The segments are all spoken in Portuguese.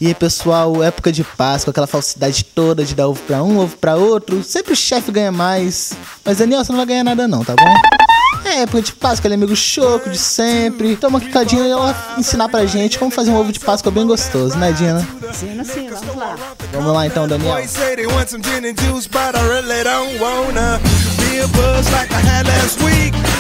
E aí, pessoal, época de Páscoa, aquela falsidade toda de dar ovo pra um, ovo pra outro. Sempre o chefe ganha mais. Mas, Daniel, você não vai ganhar nada não, tá bom? É época de Páscoa, aquele amigo choco de sempre. Toma uma quicadinha e ela ensinar pra gente como fazer um ovo de Páscoa bem gostoso, né, Dina? Ensina sim, vamos lá. Vamos lá então, Daniel.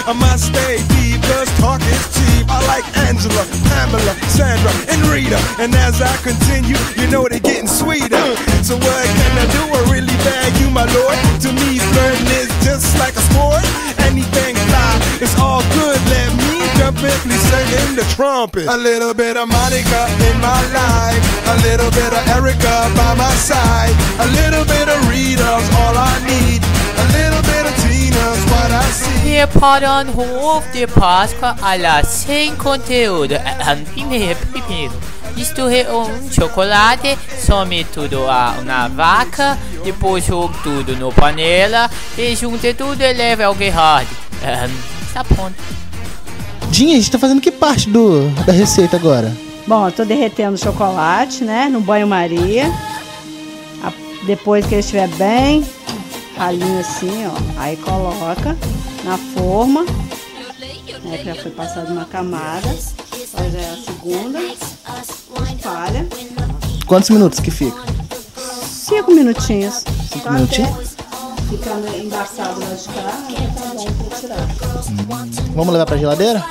I must stay deep, cause talk is cheap. I like Angela, Pamela, Sandra, and Rita. And as I continue, you know they're getting sweeter. So what can I do? I really bag you, my lord. To me, flirting is just like a sport. Anything fly, it's all good. Let me jump in, please sing the trumpet. A little bit of Monica in my life. A little bit of Erica by my side. A little bit of Rita's all I need. A little bit of Tina's what I see. Preparando o ovo de Páscoa sem conteúdo. Primeiro, misture chocolate, some tudo na vaca, depois jogue tudo no panela e junte tudo e leve ao guirado. Tá pronto. Dinha, a gente tá fazendo que parte da receita agora? Bom, eu tô derretendo o chocolate, né, no banho-maria. Depois que ele estiver bem ralinho assim, ó, aí coloca na forma, né, que já foi passada uma camada. Agora já é a segunda, espalha. Quantos minutos que fica? 5 minutinhos. 5 minutinhos? Ficando embaçado lá de cá, tá bom pra tirar. Vamos levar pra geladeira?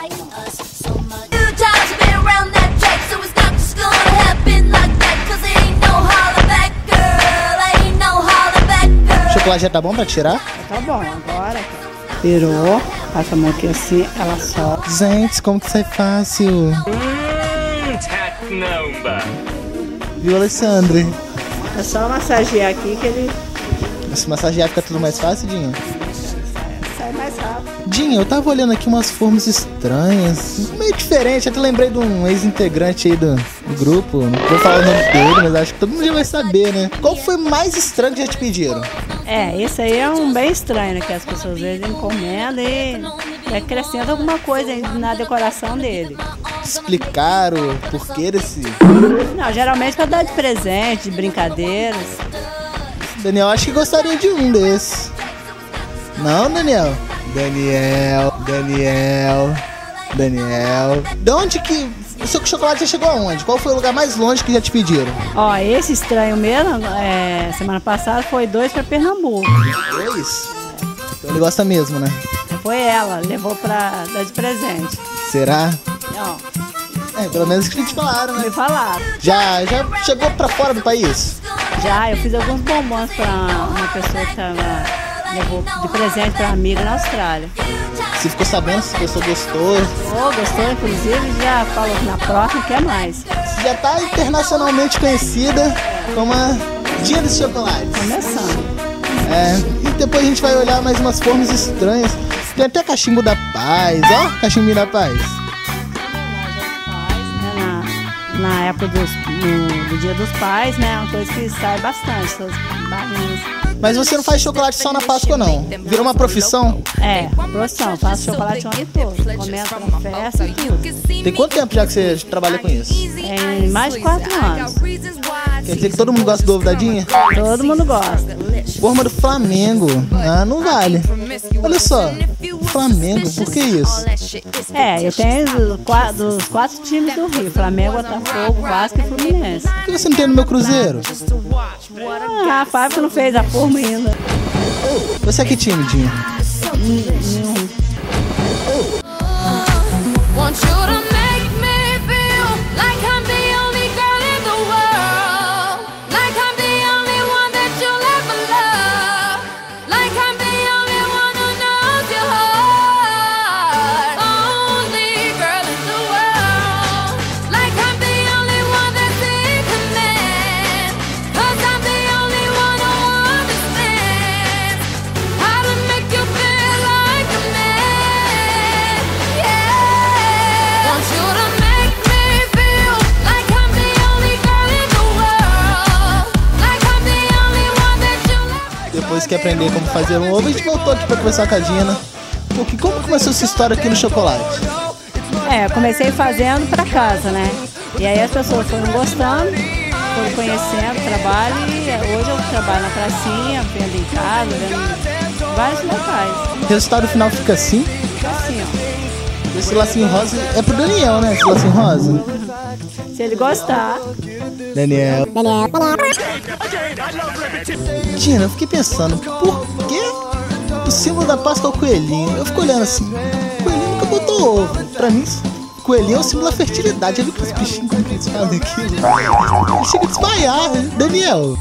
O chocolate já tá bom pra tirar? Tá bom, agora virou, passa a mão aqui assim, ela solta. Gente, como que isso é fácil? Viu, Alessandra? É só massagear aqui que ele... Se massagear fica tudo mais fácil, Dinha? Sai mais rápido. Dinha, eu tava olhando aqui umas formas estranhas, meio diferente. Até lembrei de um ex-integrante aí do grupo. Não vou falar o nome dele, mas acho que todo mundo já vai saber, né? Qual foi mais estranho que já te pediram? Esse aí é um bem estranho, né? Que as pessoas às vezes encomendam e acrescentam alguma coisa na decoração dele. Explicaram o porquê desse? Não, geralmente pra dar de presente, de brincadeiras. Daniel, acho que gostaria de um desses. Não, Daniel? Daniel. De onde que... O seu chocolate já chegou aonde? Qual foi o lugar mais longe que já te pediram? Ó, esse estranho mesmo, semana passada foi 2 pra Pernambuco. 2? Então ele gosta mesmo, né? Foi ela, levou pra dar de presente. Será? Ó. Pelo menos que te falaram, né? Me falaram. Já chegou pra fora do país? Já, eu fiz alguns bombons pra uma pessoa que levou de presente pra uma amiga na Austrália. Você ficou sabendo se a pessoa gostou? Gostou, inclusive, já falou que na próxima quer mais. Você já tá internacionalmente conhecida como a Dinha dos Chocolates. Começando. E depois a gente vai olhar mais umas formas estranhas. Tem até cachimbo da paz, ó, cachimbinho da paz. Na época do Dia dos Pais, né? Uma coisa que sai bastante, essas barrinhas. Mas você não faz chocolate só na Páscoa, não? Virou uma profissão? Profissão. Faço chocolate o ano todo. Começo na festa e tudo. Tem quanto tempo já que você trabalha com isso? Mais de 4 anos. Quer dizer que todo mundo gosta do ovo da Dinha? Todo mundo gosta. Forma do Flamengo. Não vale. Olha só. Flamengo, por que isso? Eu tenho dos 4 times do Rio. Flamengo, Botafogo, Vasco e Fluminense. Por que você não tem no meu Cruzeiro? A fábrica não fez a forma ainda. Você é que time, Dinha? Depois que aprender como fazer um ovo, a gente voltou aqui pra conversar com a Dina. Porque como começou essa história aqui no chocolate? Eu comecei fazendo pra casa, né? E aí as pessoas foram gostando foram conhecendo o trabalho e hoje eu trabalho na pracinha, vendo em casa, vendo em vários locais. O resultado final fica assim. Fica assim, ó. Esse lacinho rosa é pro Daniel, né? Esse lacinho rosa. Se ele gostar. Daniel. Tina, eu fiquei pensando, por que o símbolo da Páscoa é o coelhinho? Eu fico olhando assim, o coelhinho nunca botou ovo. Pra mim, coelhinho é o símbolo da fertilidade. Já viu aqueles bichinhos como que eles fazem aquilo? Ele chega a desmaiar. Daniel,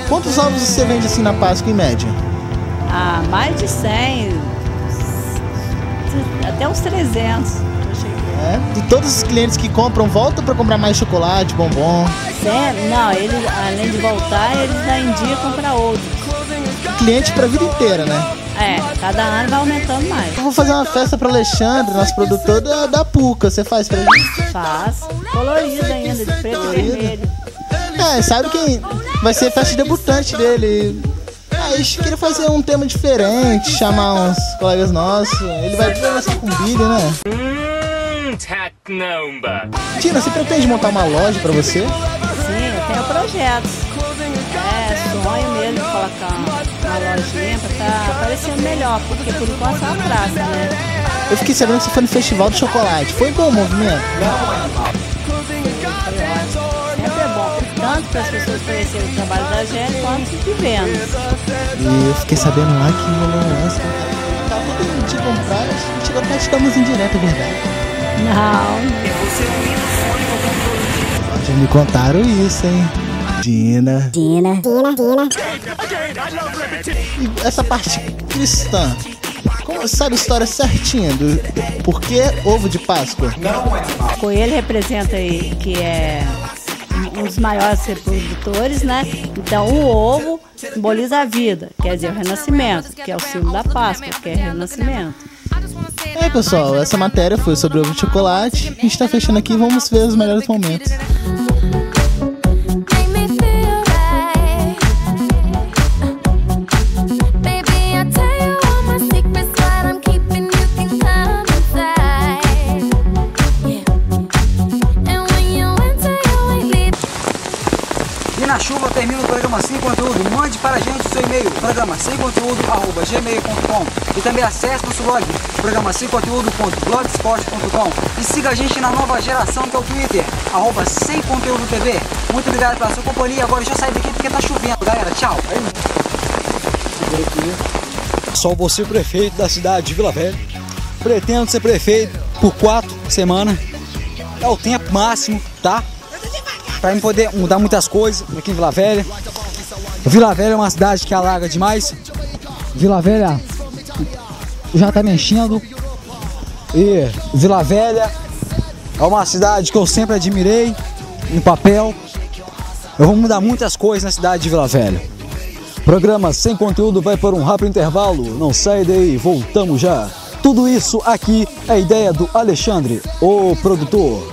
quantos ovos você vende assim na Páscoa em média? Ah, mais de 100, até uns 300. É? E todos os clientes que compram voltam pra comprar mais chocolate, bombom. Não, eles, além de voltar, eles ainda indicam para outros. Cliente pra vida inteira, né? É, cada ano vai aumentando mais. Eu vou fazer uma festa pro Alexandre, nosso produtor da Puca. Você faz pra gente? Faz. Colorido ainda, de preto e vermelho. É, sabe quem vai ser a festa de debutante dele? Aí a gente queria fazer um tema diferente, chamar uns colegas nossos. Ele vai conversar com o Billy, né? Tina, você pretende montar uma loja pra você? Sim, eu tenho projetos. É, sonho mesmo de colocar uma lojinha pra tá parecendo melhor, porque por enquanto é uma praça, né? Eu fiquei sabendo que você foi no Festival do Chocolate. Foi bom o movimento? Sempre é bom, tanto para as pessoas conhecerem o trabalho da gente, quanto de vendas. E eu fiquei sabendo lá que rolou um lance. Tá todo mundo de comprar, a gente agora praticamos em direto, é verdade? Não. Já me contaram isso, hein? Dina. E essa parte cristã, como sabe a história certinha do porquê ovo de Páscoa? O coelho representa aí que é um dos maiores reprodutores, né? Então o ovo simboliza a vida, quer dizer, o renascimento, que é o símbolo da Páscoa, que é renascimento. É, pessoal, essa matéria foi sobre ovo de chocolate. A gente tá fechando aqui, vamos ver os melhores momentos. E na chuva termina o programa Sem Conteúdo. Mande para a gente o seu e-mail, programa semconteúdo@gmail.com, e também acesse nosso blog, programasemconteúdo.blogspot.com, e siga a gente na nova geração, que é o Twitter, @semconteúdotv. Muito obrigado pela sua companhia. Agora já sai daqui porque tá chovendo, galera. Tchau. Sou você, prefeito da cidade de Vila Velha. Pretendo ser prefeito por 4 semanas. É o tempo máximo, tá? Para poder mudar muitas coisas aqui em Vila Velha. Vila Velha é uma cidade que alaga demais. Vila Velha já tá mexendo. E Vila Velha é uma cidade que eu sempre admirei no papel. Eu vou mudar muitas coisas na cidade de Vila Velha. Programa Sem Conteúdo vai por um rápido intervalo. Não sai daí, voltamos já. Tudo isso aqui é ideia do Alexandre, o produtor.